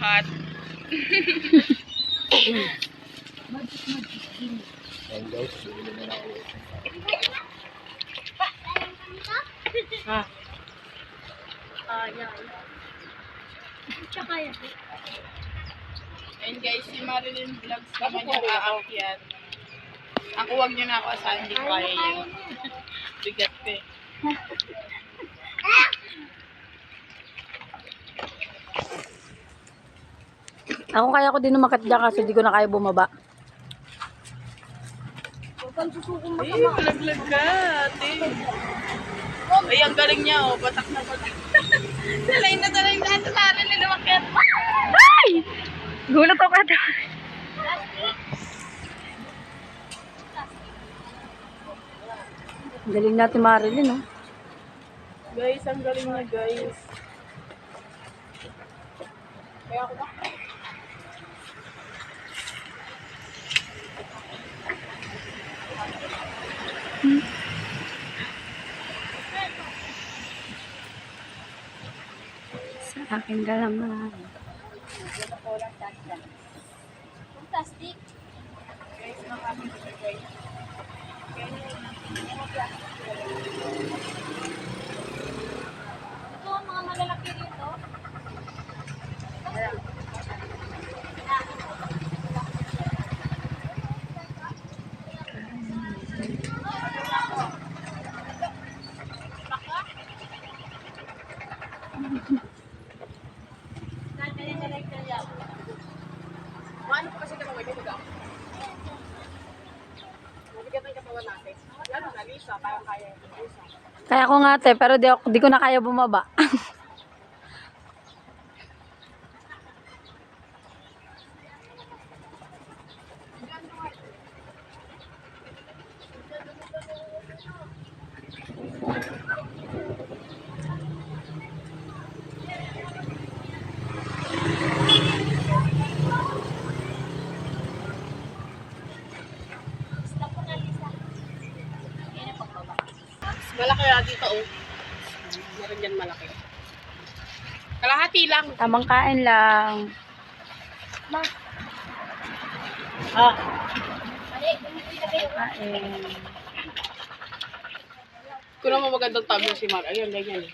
lahat. And guys, si Marilyn Vlogs naman yung aakyat. Ako, wag nyo na ako asahan, hindi ko kaya yan. Bigat ko eh. Ako kaya ko din umakyat dyan kasi di ko na kaya bumaba. Ay, malaglag ka, ate. Ay, ang galing niya, oh. Batak na batak. Talay na ate Marilyn umakyat. Ay! Gulat ako ito. Galing natin Marilyn, no? Guys, ang galing niya, guys. Kaya ako ba? Sa akin galaman. Plastic. Guys, nakapin siya, guys. Ito ang mga malalaki dito. Paano pa kasi katawan niyo mag-ako? Mabigat ang katawan natin. Ano na, Lisa, kaya yung Lisa. Kaya ko nga ate, pero di ko na kaya bumaba. Malaki nga dito, oh. Meron dyan malaki. Kalahati lang. Tamang kain lang. Kain. Kung naman magandang tablo si Mar. Ayun, ganyan eh.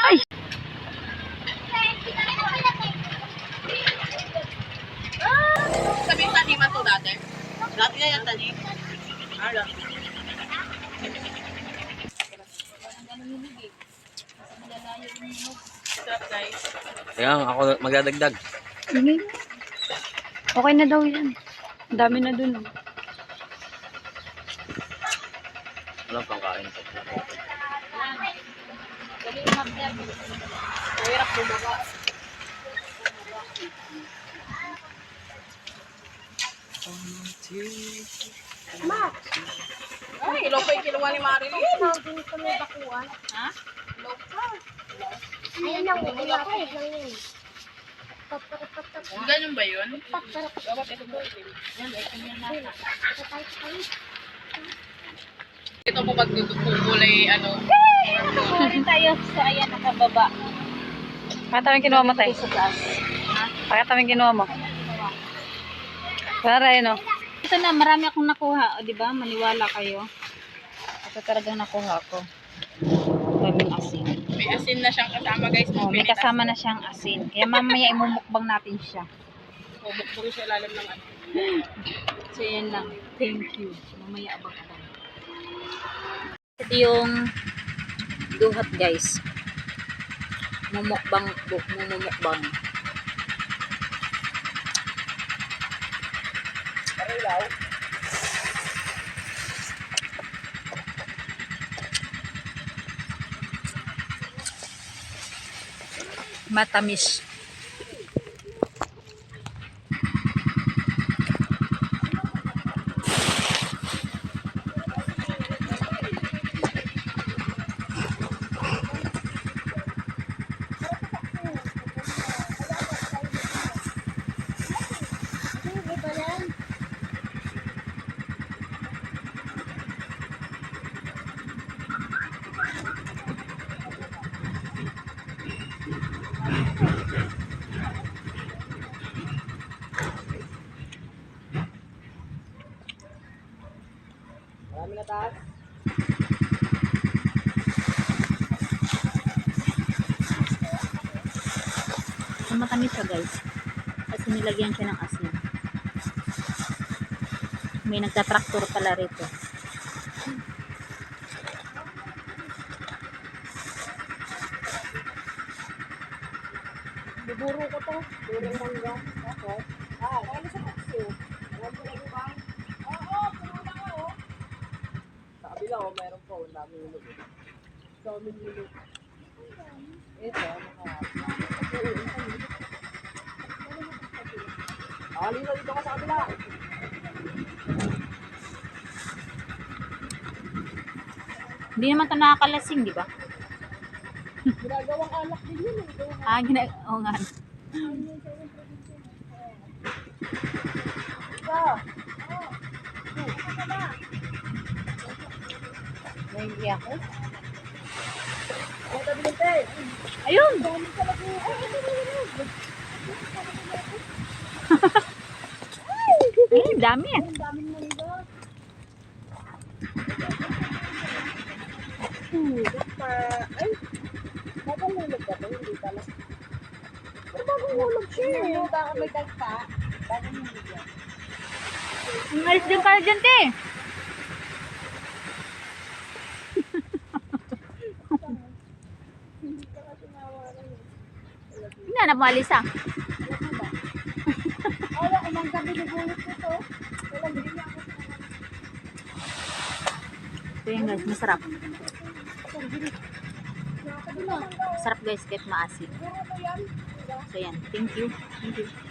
Ay! Sabihin taniman to dati. Dati na yan tanim. Ano? Stop, guys. Ayan, ako magdadagdag. Sige. Okay na daw yan. Ang dami na dun. Oh. Walang pangkain. Mahirap bumaba. Ay, ilo pa yung kinuha ni Marilyn. Ha? Ilo pa. Ayun lang, wala ko. Lang Ganun ba yun? Dapat ito po. Ito po pagkukulay, ano. rin tayo sa ayan, nakababa. Pakita mo yung kinuha mo tayo. Sa taas. Pakita mo yung kinuha mo. Para yun, oh. Ito na, marami akong nakuha. O, diba? Maniwala kayo. Ito talagang nakuha ko. Daming asin. May asin na siyang kasama, guys. Oh, may kasama na siyang asin. Kaya mamaya imumukbang natin siya. Bukbuk siya ilalim ng ano. So, yan lang. Thank you. Mamaya abang-abang. Ito yung duhat, guys. Mumukbang. Matamis. So, matamis siya guys. Kasi nilagyan siya ng asin. May nagtatraktor pala rito. Buburo ko to. Burong mangga. Ako. Kaya sa taxi. Alam mo na ba? Oo, puno na ako. Sa kabila ko, mayroon po. Ang dami nilog. Daming nilog. Ito, Lino, dito ka sa kabila. Hindi naman ito nakakalasing, di ba? Ginagawang alak din yun. Oo nga. Nahingi ako. Ito bilite. Ayun! Ay, dami ah. Ang daming mangga. Ay, bagong hulog ka to, hindi pala. Pero bagong hulog siya. Baka may dagta. Bagong hulog yan. Umalis din ka dyan, te. Hindi na umalis ah. Wala, umang gabi nagulog ko to. Wala, hindi niya ako. Ito yan guys, masarap. Masarap guys, kahit maasim. So yan, thank you. Thank you.